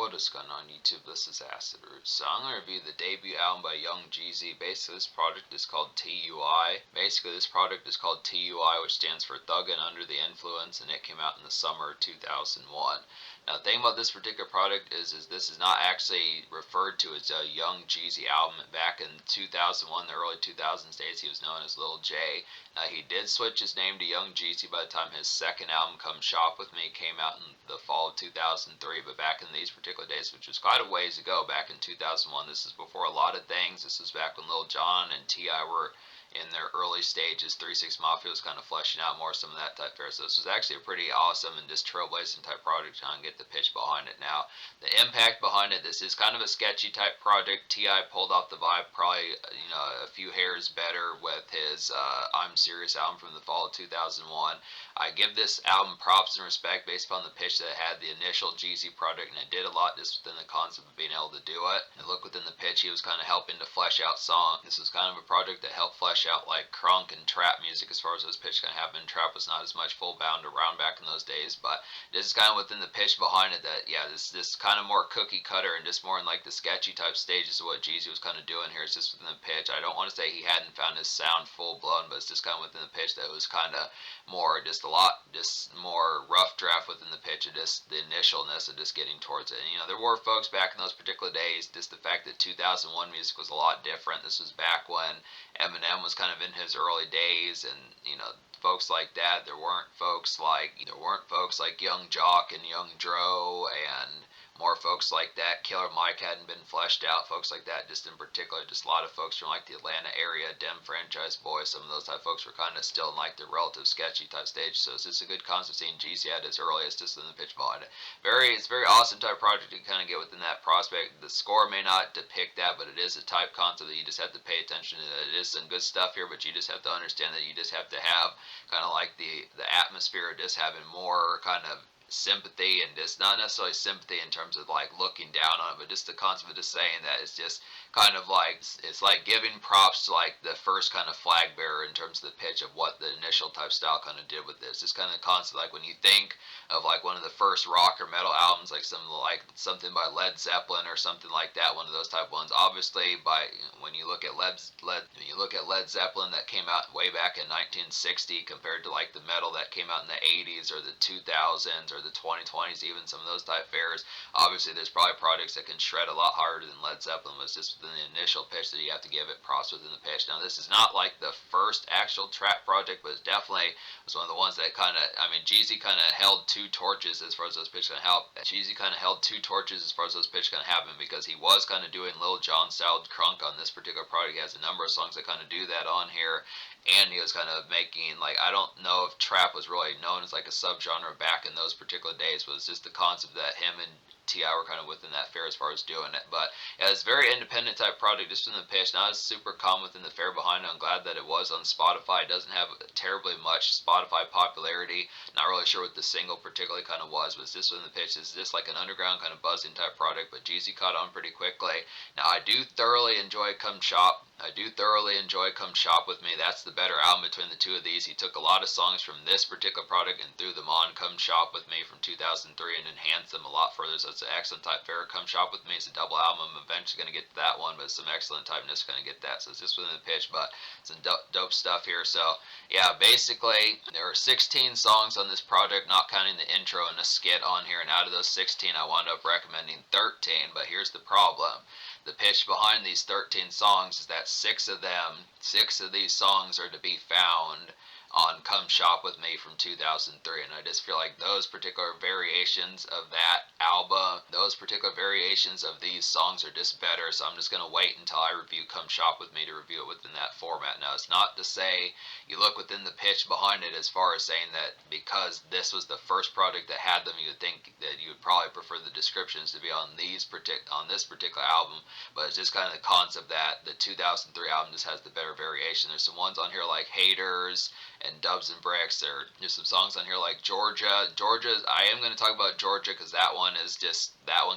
What is going on YouTube? This is Acid Roots. So I'm going to review the debut album by Young Jeezy. Basically this project is called t.u.i. Basically this project is called t.u.i, which stands for Thuggin Under the Influence, and it came out in the summer of 2001. Now the thing about this particular product is this is not actually referred to as a Young Jeezy album. Back in 2001, the early 2000s days, he was known as Lil J. Now he did switch his name to Young Jeezy by the time his second album, Come Shop With Me, came out in the fall of 2003. But back in these particular days, which was quite a ways ago, back in 2001, this is before a lot of things. This is back when Lil Jon and t.u.i were in their early stages. 3 6 Mafia was kind of fleshing out more some of that type fare. So this was actually a pretty awesome and just trailblazing type project. Trying to get the pitch behind it. Now, the impact behind it, this is kind of a sketchy type project. t.u.i pulled off the vibe probably, a few hairs better with his I'm Serious album from the fall of 2001. I give this album props and respect based upon the pitch that it had the initial Jeezy project, and it did a lot just within the concept of being able to do it. And look, within the pitch, he was kind of helping to flesh out songs. This was kind of a project that helped flesh out like crunk and trap music as far as those pitch kind of happened. Trap was not as much full bound around back in those days, but this is kind of within the pitch behind it that, yeah, this kind of more cookie cutter and just more in like the sketchy type stages of what Jeezy was kind of doing here. It's just within the pitch. I don't want to say he hadn't found his sound full blown, but it's just kind of within the pitch that it was kind of more just more rough draft within the pitch of just the initialness of just getting towards it. And, there were folks back in those particular days, just the fact that 2001 music was a lot different. This was back when Eminem was kind of in his early days, and folks like that. There weren't folks like Young Jock and Young Dro, and more folks like that. Killer Mike hadn't been fleshed out. Folks like that, just in particular, just a lot of folks from like the Atlanta area, Dem Franchise Boys, some of those type of folks were kind of still in like the relative sketchy type stage. So it's just a good concept seeing Jeezy at his earliest, just in the pitch behind it. It's very awesome type project to kind of get within that prospect. The score may not depict that, but it is a type concept that you just have to pay attention to. It is some good stuff here, but you just have to understand that you just have to have kind of like the atmosphere of just having more kind of sympathy, and just not necessarily sympathy in terms of like looking down on it, but just the concept of just saying that it's just kind of like, it's like giving props to like the first kind of flag bearer in terms of the pitch of what the initial type style kind of did with this. This kind of concept, like when you think of like one of the first rock or metal albums, like something by Led Zeppelin or something like that, one of those type ones. Obviously, when you look at Led Zeppelin, that came out way back in 1960, compared to like the metal that came out in the 80s or the 2000s or the 2020s, even some of those type fares. Obviously, there's probably projects that can shred a lot harder than Led Zeppelin, but it's just within the initial pitch that you have to give it props within the pitch. Now, this is not like the first actual trap project, but it definitely was one of the ones that kind of, Jeezy kind of held two torches as far as those pitch kind of help. Jeezy kind of held two torches as far as those pitch kind of happen, because he was kind of doing Lil Jon style crunk on this particular project. He has a number of songs that kind of do that on here, and he was kind of making, like, I don't know if trap was really known as like a subgenre back in those particular days, but it's just the concept that him and t.u.i were kind of within that fare as far as doing it. But yeah, it's a very independent type project just from the pitch. Not as super common within the fare behind it. I'm glad that it was on Spotify. It doesn't have terribly much Spotify popularity. Not really sure what the single particularly kind of was, but it's just within the pitch. It's just like an underground kind of buzzing type project, but Jeezy caught on pretty quickly. Now, I do thoroughly enjoy Come Shop With Me. That's the better album between the two of these. He took a lot of songs from this particular project and threw them on Come Shop With Me from 2003 and enhanced them a lot further. So it's an excellent type fare. Come Shop With Me is a double album. I'm eventually going to get to that one, but it's some excellent typeness going to get that. So it's just within the pitch, but some dope stuff here. So yeah, basically there are 16 songs on this project, not counting the intro and a skit on here. And out of those 16, I wound up recommending 13. But here's the problem. The pitch behind these 13 songs is that six of these songs are to be found on Come Shop With Me from 2003, and I just feel like those particular variations of that album, those particular variations of these songs are just better, so I'm just going to wait until I review Come Shop With Me to review it within that format. Now, it's not to say you look within the pitch behind it as far as saying that because this was the first project that had them, you would think that you would probably prefer the descriptions to be on this particular album, but it's just kind of the concept that the 2003 album just has the better variation. There's some ones on here like Haters and Dubs and Bricks. There's some songs on here like Georgia. I am going to talk about Georgia because that one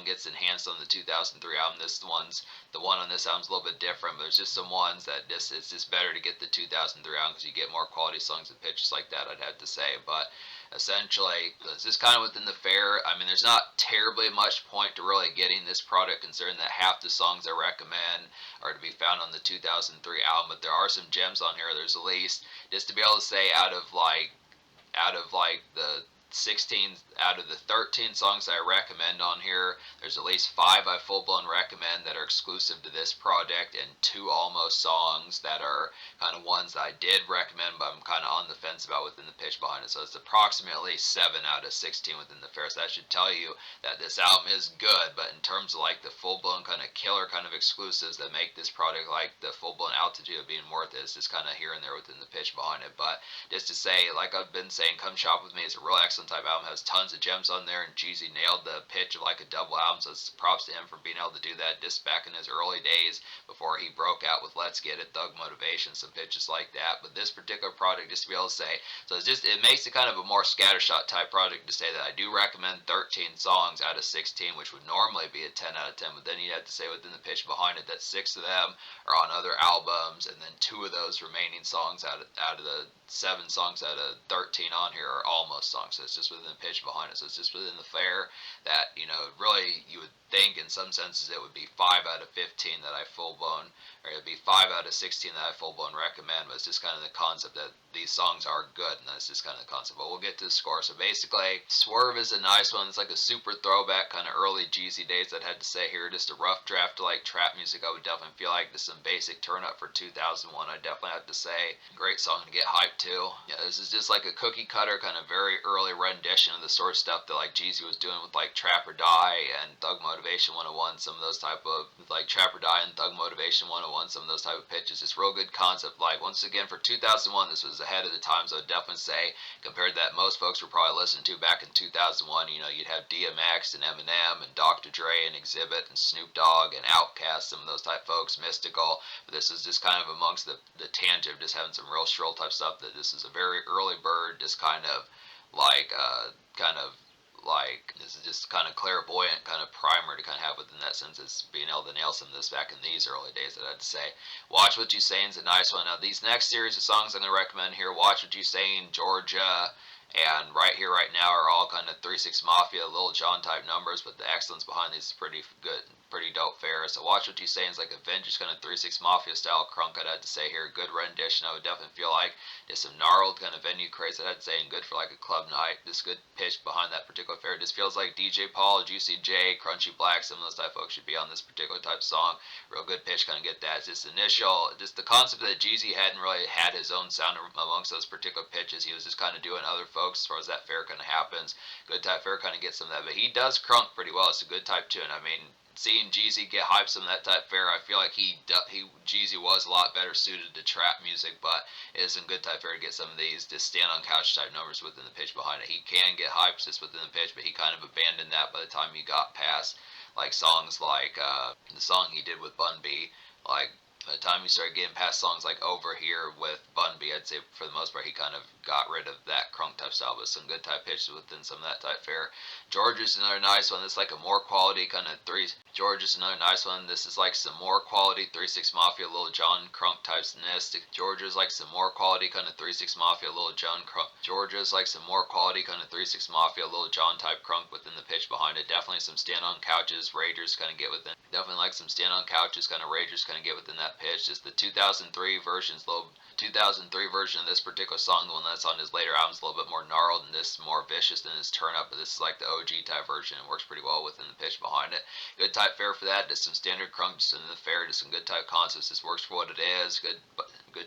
gets enhanced on the 2003 album. The one on this album's a little bit different, but there's just some ones that it's just better to get the 2003 album because you get more quality songs and pitches like that, I'd have to say. But essentially, it's just kind of within the fare. I mean, there's not terribly much point to really getting this product, considering that half the songs I recommend are to be found on the 2003 album, but there are some gems on here. There's at least, just to be able to say, out of the 16 out of the 13 songs I recommend on here, there's at least 5 I full blown recommend that are exclusive to this project, and 2 almost songs that are kind of ones that I did recommend but I'm kind of on the fence about within the pitch behind it. So it's approximately 7 out of 16 within the fair. So that should tell you that this album is good, but in terms of like the full blown kind of killer kind of exclusives that make this product like the full blown altitude of being worth it, it's just kind of here and there within the pitch behind it. But just to say, like I've been saying, Come Shop With Me is a real excellent type album, has tons of gems on there, and Jeezy nailed the pitch of like a double album, so it's props to him for being able to do that just back in his early days before he broke out with Let's Get It, Thug Motivation, some pitches like that. But this particular project, just to be able to say, so it makes it kind of a more scattershot type project to say that I do recommend 13 songs out of 16, which would normally be a 10 out of 10, but then you'd have to say within the pitch behind it that 6 of them are on other albums, and then 2 of those remaining songs out of the 7 songs out of 13 on here are almost songs. So it's just within the pitch behind it. So it's just within the fair that, really you would think in some senses it would be 5 out of 15 that I full blown, or it'd be 5 out of 16 that I full blown recommend. But it's just kind of the concept that these songs are good, and that's just kind of the concept. But we'll get to the score. So basically, Swerve is a nice one. It's like a super throwback, kind of early Jeezy days. I'd had to say here, just a rough draft to like trap music. I would definitely feel like this is some basic turn up for 2001. I definitely have to say, great song to get hyped to. Yeah, this is just like a cookie cutter kind of very early rendition of the sort of stuff that like Jeezy was doing with like Trap or Die and Thug Motivation 101, some of those type of like Trap or Die and Thug Motivation 101, some of those type of pitches. It's real good concept. Like once again for 2001, this was ahead of the times. I would definitely say compared to that most folks were probably listening to back in 2001. You'd have DMX and Eminem and Dr. Dre and Exhibit and Snoop Dogg and Outkast, some of those type folks, Mystical. But this is just kind of amongst the tangent of just having some real shrill type stuff. That this is a very early bird, just kind of like this is just kind of clairvoyant kind of primer to kind of have within that sense, as being able to nail some of this back in these early days. That I'd say Watch What You Saying is a nice one. Now these next series of songs I'm going to recommend here, Watch What You Saying, Georgia, and Right Here Right Now, are all kind of 3-6 Mafia, Lil Jon type numbers, but the excellence behind these is pretty good, pretty dope fare. So Watch What You Say is like a vintage kind of 3-6 Mafia style crunk, I'd have to say here. Good rendition. I would definitely feel like just some gnarled kind of venue craze, I'd say, and good for like a club night. Just good pitch behind that particular fare. Just feels like DJ Paul, Juicy J, Crunchy Black, some of those type folks should be on this particular type song. Real good pitch, kind of get that. It's just the concept that Jeezy hadn't really had his own sound amongst those particular pitches. He was just kind of doing other folks as far as that fare kind of happens. Good type fare kind of gets some of that, but he does crunk pretty well. It's a good type tune. I mean, seeing Jeezy get hyped some of that type fare, I feel like Jeezy was a lot better suited to trap music, but it is some good type fare to get some of these just stand on couch type numbers within the pitch behind it. He can get hyped just within the pitch, but he kind of abandoned that by the time he got past like songs like the song he did with Bun B, like by the time he started getting past songs like Over Here with Bun B, I'd say for the most part he kind of got rid of that crunk type style, but some good type pitches within some of that type fare. Georgia's another nice one. This is like a more quality kind of three. Georgia's another nice one. This is like some more quality 3-6 Mafia, Lil Jon crunk type stylistic. Georgia's like some more quality kind of 3-6 Mafia, Lil Jon crunk. Georgia's like some more quality kind of 3-6 Mafia, Lil Jon type crunk within the pitch behind it. Definitely some stand on couches, Ragers kind of get within. Definitely like some stand on couches kind of Ragers kind of get within that pitch. Just the 2003 version's little 2003 version of this particular song, the one that's on his later albums, a little bit more gnarled and this more vicious than his turn up, but this is like the OG type version. It works pretty well within the pitch behind it. Good type fare for that. Just some standard crunk just in the fare, just some good type concepts. This works for what it is. Good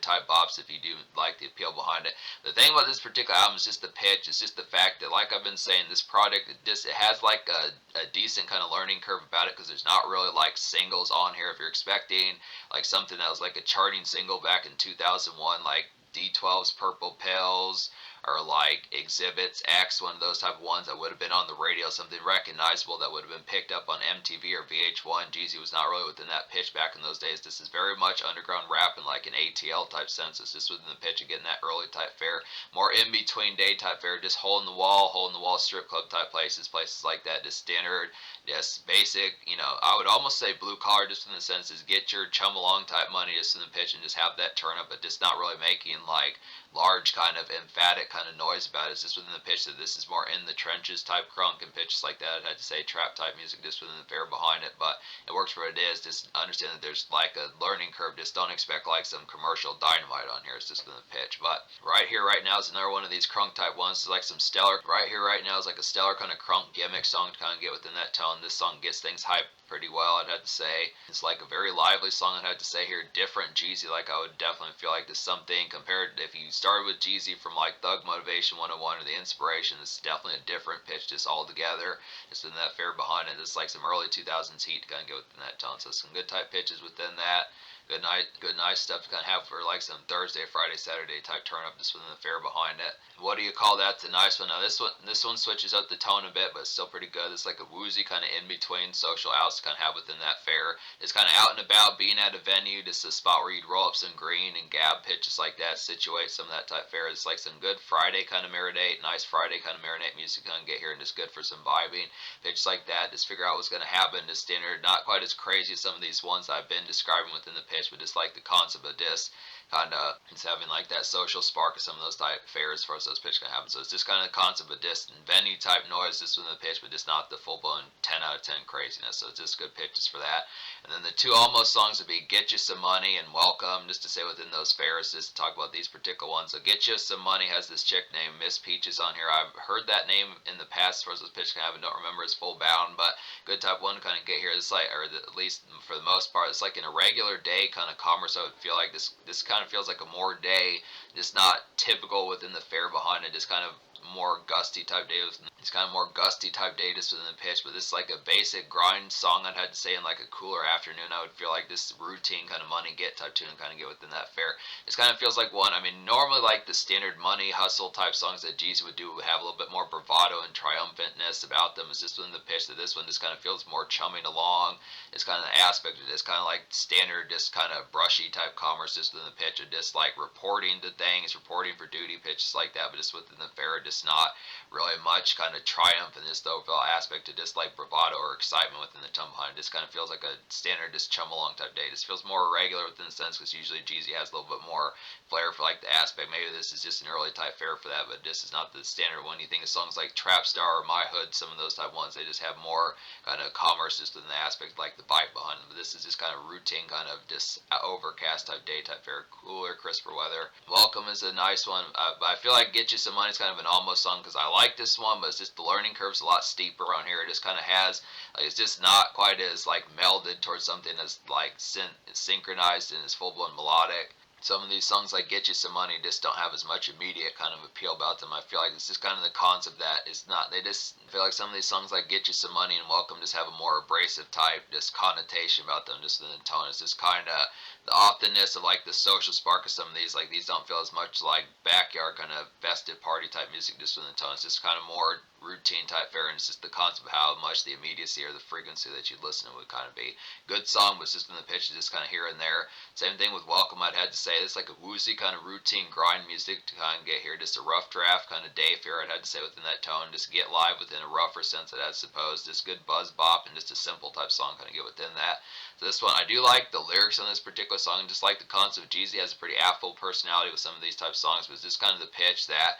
type bops if you do like the appeal behind it. The thing about this particular album is just the pitch. It's just the fact that, like I've been saying, this product it has like a decent kind of learning curve about it, because there's not really like singles on here. If you're expecting like something that was like a charting single back in 2001, like D12's Purple Pills, or like Exhibits X, one of those type of ones that would have been on the radio, something recognizable that would have been picked up on MTV or VH1. Jeezy was not really within that pitch back in those days. This is very much underground rap in like an ATL type sense. It's just within the pitch of getting that early type fare, more in between day type fare, just hole in the wall strip club type places like that, just standard, just basic, I would almost say blue collar, just in the sense is get your chum along type money just in the pitch and just have that turn up, but just not really making like large kind of emphatic kind of noise about it. It's just within the pitch that this is more in the trenches type crunk, and pitches like that, I'd have to say trap type music just within the fair behind it, but it works for what it is. Just understand that there's like a learning curve. Just don't expect like some commercial dynamite on here. It's just within the pitch. But right here, right now is another one of these crunk type ones. It's like some stellar. Right here, right now is like a stellar kind of crunk gimmick song to kind of get within that tone. This song gets things hyped pretty well, I'd have to say. It's like a very lively song, I'd have to say here. Different Jeezy, like I would definitely feel like this something compared, if you started with Jeezy from like Thug Motivation 101 or The Inspiration, this is definitely a different pitch just altogether. Just in that fair behind it, it's like some early 2000s heat to kind of go within that tone. So some good type pitches within that. Good nice stuff to kind of have for like some Thursday, Friday, Saturday type turn up just within the fair behind it. What do you call that? It's a nice one. Now this one switches up the tone a bit, but it's still pretty good. It's like a woozy kind of in between social outs to kind of have within that fair. It's kind of out and about, being at a venue, just a spot where you'd roll up some green and gab pitches like that, situate some of that type fair. It's like some good Friday kind of marinate, nice Friday kind of marinate music kind of get here, and just good for some vibing. Pitches like that, just figure out what's going to happen. Just standard, not quite as crazy as some of these ones I've been describing within the pitch, but just like the concept of this kind of, it's having like that social spark of some of those type fairs as far as those pitch can happen. So it's just kind of the concept of this venue type noise just within the pitch, but just not the full blown 10 out of 10 craziness. So it's just good pitches for that. And then the two almost songs would be Get You Some Money and Welcome, just to say within those fairs, just to talk about these particular ones. So Get You Some Money has this chick named Miss Peaches on here. I've heard that name in the past as far as those pitch can happen. Don't remember its full bound, but good type one to kind of get here. It's like, or at least for the most part, it's like in a regular day kind of commerce. I would feel like this kind of feels like a more day, just not typical within the fair behind it. Just kind of more gusty type day. It's kind of more gusty type day just within the pitch, but this is like a basic grind song, I'd have to say, in like a cooler afternoon. I would feel like this routine kind of money get type tune kind of get within that fair. It kind of feels like one. I mean, normally like the standard money hustle type songs that Jeezy would do would have a little bit more bravado and triumphantness about them. It's just within the pitch that this one just kind of feels more chumming along. It's kind of the aspect of this kind of like standard, just kind of brushy type commerce just within the pitch of just like reporting to things, reporting for duty pitches like that, but just within the fair, just not really much kind of triumph in this overall aspect of just like bravado or excitement within the tone behind it. Just kind of feels like a standard just chum along type day. Just feels more regular within the sense, because usually Jeezy has a little bit more flair for like the aspect. Maybe this is just an early type fair for that, but this is not the standard one. You think of songs like Trap Star or My Hood, some of those type ones, they just have more kind of commerce just in the aspect, like the bite behind them. But this is just kind of routine, kind of just overcast type day type fair, cooler, crisper weather. Welcome is a nice one. I feel like Get You Some Money is kind of an almost song, because I like this one, but it's just the learning curve's a lot steeper on here. It just kind of has, like, it's just not quite as like melded towards something as like synchronized and as full blown melodic. Some of these songs like Get You Some Money just don't have as much immediate kind of appeal about them. I feel like it's just kind of the concept that it's not, they just feel like some of these songs like Get You Some Money and Welcome just have a more abrasive type just connotation about them, just in the tone. It's just kind of the oftenness of like the social spark of some of these. Like these don't feel as much like backyard kind of festive party type music just in the tone. It's just kind of more routine type fair, and it's just the concept of how much the immediacy or the frequency that you listen to would kind of be. Good song, but just in the pitch, just kind of here and there. Same thing with Welcome, I'd had to say. It's like a woozy kind of routine grind music to kind of get here. Just a rough draft kind of day fair, I'd had to say, within that tone. Just get live within a rougher sense, I suppose. Just good buzz bop and just a simple type song kind of get within that. So this one, I do like the lyrics on this particular song, and just like the concept. Jeezy has a pretty affable personality with some of these type songs, but it's just kind of the pitch that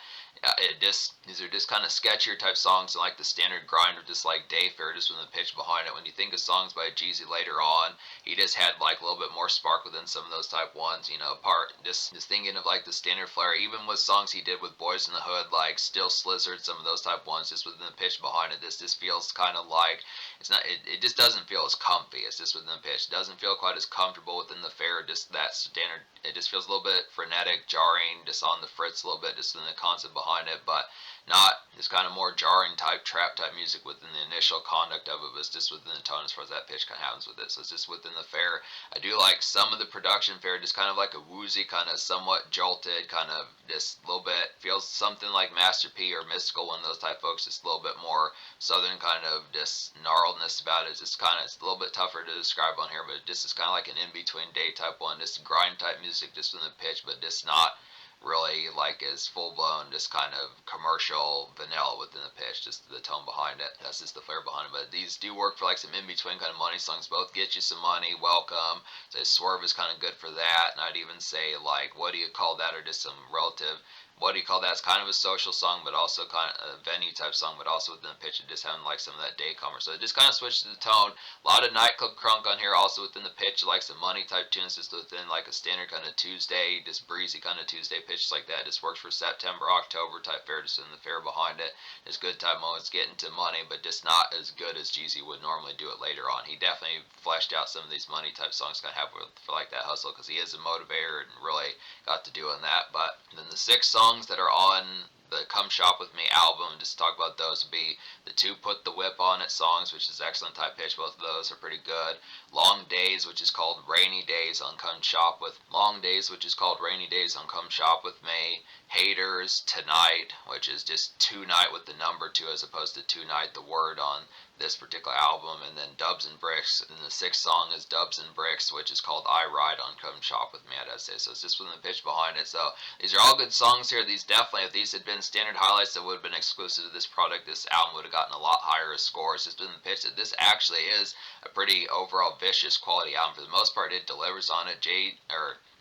these are just kind of sketchier type songs, and like the standard grind of just like day fair, just with the pitch behind it. When you think of songs by Jeezy later on, he just had like a little bit more spark within some of those type ones, you know, apart just thinking of like the standard flair, even with songs he did with Boys in the Hood, like Still Slizzard, some of those type ones, just within the pitch behind it. This just feels kind of like, it's not, it just doesn't feel as comfy. It's just within the pitch. It doesn't feel quite as comfortable within the fair, just that standard. It just feels a little bit frenetic, jarring, just on the fritz a little bit, just in the concept behind it, but not this kind of more jarring type trap type music within the initial conduct of it, but it's just within the tone as far as that pitch kind of happens with it. So it's just within the fair. I do like some of the production fair, just kind of like a woozy, kind of somewhat jolted, kind of just a little bit, feels something like Master P or Mystical, one of those type folks, just a little bit more southern kind of just gnarledness about it. It's just kind of, it's a little bit tougher to describe on here, but this is kind of like an in-between day type one, just grind type music just within the pitch, but just not really like as full-blown, just kind of commercial vanilla within the pitch, just the tone behind it. That's just the flair behind it. But these do work for like some in-between kind of money songs. Both Get You Some Money, Welcome, say Swerve is kind of good for that. And I'd even say like, what do you call that, or just some relative what do you call that? It's kind of a social song, but also kind of a venue type song, but also within the pitch it just having like some of that daycomer. So it just kind of switched the tone. A lot of nightclub crunk on here, also within the pitch, like some money type tunes, just within like a standard kind of Tuesday, just breezy kind of Tuesday pitch like that. Just works for September, October type fare, just in the fare behind it. Just good type moments getting to money, but just not as good as Jeezy would normally do it later on. He definitely fleshed out some of these money type songs, kind of have for like that hustle, because he is a motivator and really got to doing that. But then the 6 songs that are on the Come Shop With Me album, just talk about those, would be the 2 Put the Whip On It songs, which is excellent type pitch. Both of those are pretty good. Long Days, which is called Rainy Days on Come Shop With Long Days, which is called Rainy Days on Come Shop With Me. Haters, Tonight, which is just tonight with the number 2 as opposed to tonight, the word on this particular album. And then Dubs and Bricks, and the 6th song is Dubs and Bricks, which is called I Ride on Come Shop With Me, I'd say. So it's just within the pitch behind it. So these are all good songs here. These definitely, if these had been standard highlights that would have been exclusive to this product, this album would have gotten a lot higher scores. Just within the pitch that this actually is a pretty overall vicious quality album. For the most part, it delivers on it.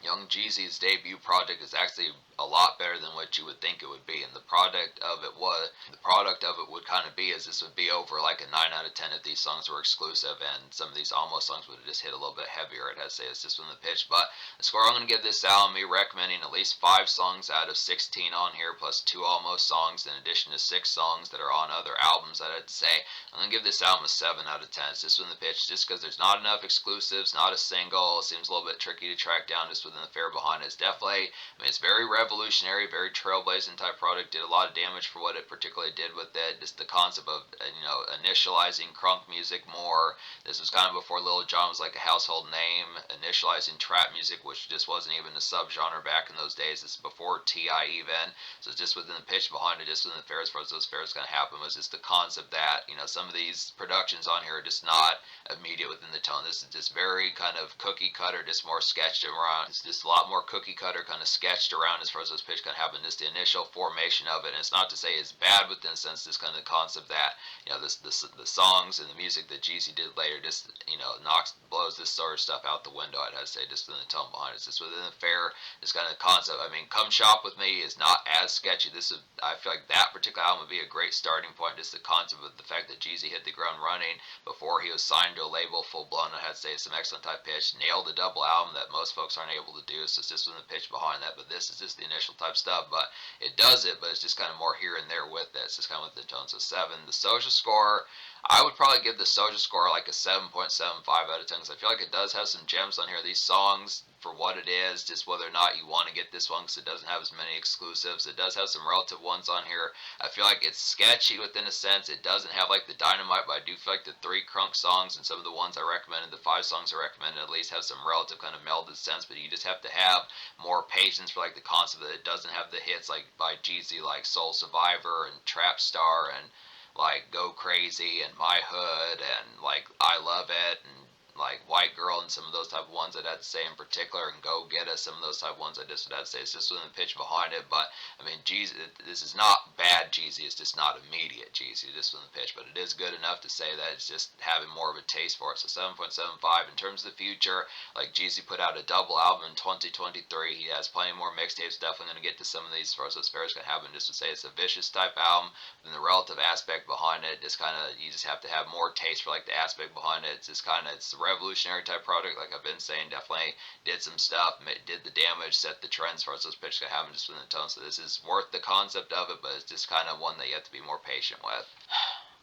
Young Jeezy's debut project is actually a lot better than what you would think it would be, and the product of it would kind of be is this would be over like a 9 out of 10 if these songs were exclusive, and some of these almost songs would have just hit a little bit heavier. I'd say it's just from the pitch. But the score I'm going to give this album, me recommending at least 5 songs out of 16 on here, plus 2 almost songs, in addition to 6 songs that are on other albums. I'd say I'm going to give this album a 7 out of 10. It's just from the pitch, just because there's not enough exclusives, not a single. It seems a little bit tricky to track down just within the fare behind it. It's definitely, it's very revolutionary, very trailblazing type product. Did a lot of damage for what it particularly did with it. Just the concept of initializing crunk music more. This was kind of before Lil Jon was like a household name. Initializing trap music, which just wasn't even a subgenre back in those days. This is before t.u.i even. So it's just within the pitch behind it, just within the fair, as far as those fairs kind of happen, was just the concept that some of these productions on here are just not immediate within the tone. This is just very kind of cookie cutter, just more sketched around. It's just a lot more cookie cutter, kind of sketched around as far as those pitch kind of happen. Just the initial formation of it. And it's not to say it's bad within the sense, this kind of concept that the songs and the music that Jeezy did later just blows this sort of stuff out the window. I'd say just in the tone behind it. It's just within the fair, this kind of concept. I mean, Come Shop With Me is not as sketchy. I feel like that particular album would be a great starting point. Just the concept of the fact that Jeezy hit the ground running before he was signed to a label full blown. I had to say some excellent type pitch, nailed a double album that most folks aren't able to do. So it's just within the pitch behind that. But this is just the initial type stuff. But it does it, but it's just kind of more here and there with it. It's just kind of with the tone. So 7. The social score, I would probably give the social score like a 7.75 out of 10, because I feel like it does have some gems on here. These songs, for what it is, just whether or not you want to get this one, because it doesn't have as many exclusives. It does have some relative ones on here. I feel like it's sketchy within a sense. It doesn't have like the dynamite, but I do feel like the 3 crunk songs and some of the ones I recommended, the 5 songs I recommended, at least have some relative kind of melded sense. But you just have to have more patience for like the concept that it doesn't have the hits like by Jeezy, like Soul Survivor and Trap Star and like Go Crazy and My Hood and like I Love It and like White Girl and some of those type of ones I'd have to say in particular, and Go Get Us, some of those type of ones I just would have to say. It's just within the pitch behind it. But I mean, Jeezy, this is not bad Jeezy, it's just not immediate Jeezy, just within the pitch. But it is good enough to say that it's just having more of a taste for it. So 7.75. In terms of the future, like Jeezy put out a double album in 2023. He has plenty more mixtapes. Definitely going to get to some of these as far as those fairs can happen. Just to say it's a vicious type album, and the relative aspect behind it, just kind of, you just have to have more taste for like the aspect behind it. It's just kind of, it's a revolutionary type product, like I've been saying. Definitely did some stuff, did the damage, set the trends as far as those pitches can happen just within the tone. So this is worth the concept of it, but it's just kind of one that you have to be more patient with.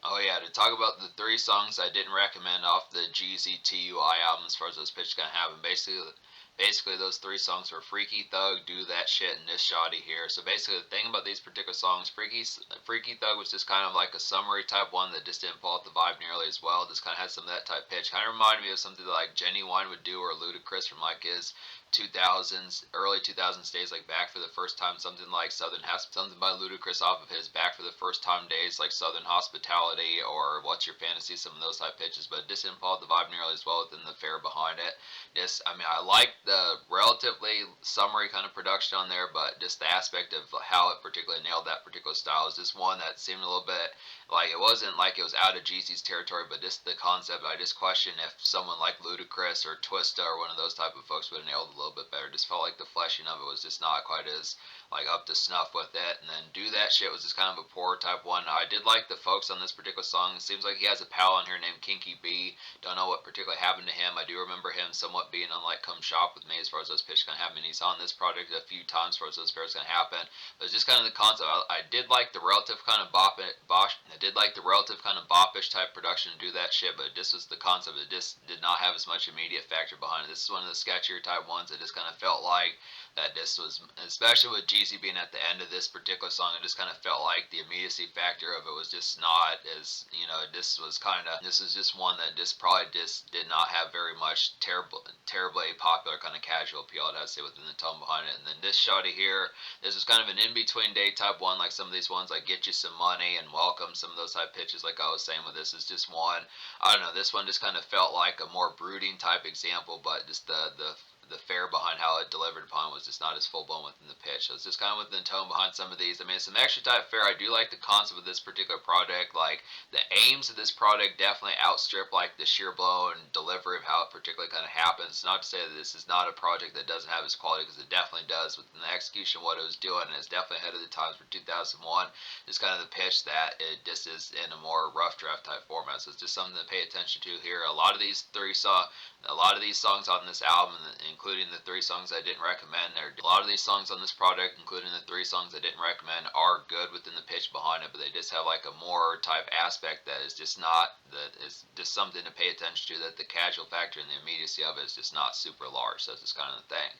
Oh yeah, to talk about the 3 songs I didn't recommend off the Jeezy t.u.i album as far as those pitches gonna happen. Basically those 3 songs were Freaky Thug, Do That Shit, and This Shawty Here. So basically the thing about these particular songs, Freaky Thug was just kind of like a summary type one that just didn't pull out the vibe nearly as well. Just kind of had some of that type pitch. Kind of reminded me of something that like Genuine would do, or Ludacris from like his 2000s, early 2000s days, like Back for the First Time, something like something by Ludacris off of his Back for the First Time days, like Southern Hospitality or What's Your Fantasy, some of those type pitches, but it just didn't pull out the vibe nearly as well within the fare behind it. I like the relatively summary kind of production on there, but just the aspect of how it particularly nailed that particular style is just one that seemed a little bit like it wasn't like it was out of Jeezy's territory, but just the concept, I just question if someone like Ludacris or Twista or one of those type of folks would have nailed it a little bit better. Just felt like the fleshing of it was just not quite as like up to snuff with it. And then Do That Shit was just kind of a poor type one. I did like the folks on this particular song. It seems like he has a pal on here named Kinky B. Don't know what particularly happened to him. I do remember him somewhat being on like Come Shop With Me as far as those pitches gonna happen. He's on this project a few times as far as those fairs gonna happen. But it's just kind of the concept. I did like the relative kind of I did like the relative kind of bopish type production to Do That Shit, but this was the concept. It just did not have as much immediate factor behind it. This is one of the sketchier type ones. It just kind of felt like that this was, especially with Jeezy being at the end of this particular song, it just kind of felt like the immediacy factor of it was just not as, this was just one that just probably just did not have very much terribly popular kind of casual appeal, I'd say, within the tone behind it. And then this shotty here, this was kind of an in-between day type one, like some of these ones like Get You Some Money and Welcome, some of those type pitches, like I was saying with this is just one, I don't know, this one just kind of felt like a more brooding type example, but just the fare behind how it delivered upon was just not as full blown within the pitch. So it's just kind of within the tone behind some of these. I mean, some extra type fare. I do like the concept of this particular project. Like the aims of this product definitely outstrip like the sheer blow and delivery of how it particularly kind of happens. Not to say that this is not a project that doesn't have its quality, because it definitely does. Within the execution of what it was doing, and it's definitely ahead of the times for 2001. Just kind of the pitch that it just is in a more rough draft type format. So it's just something to pay attention to here. A lot of these songs on this album, including the 3 songs I didn't recommend, a lot of these songs on this project, including the 3 songs I didn't recommend, are good within the pitch behind it, but they just have like a more type aspect that is just not, that is just something to pay attention to, that the casual factor and the immediacy of it is just not super large. So that's just kind of the thing.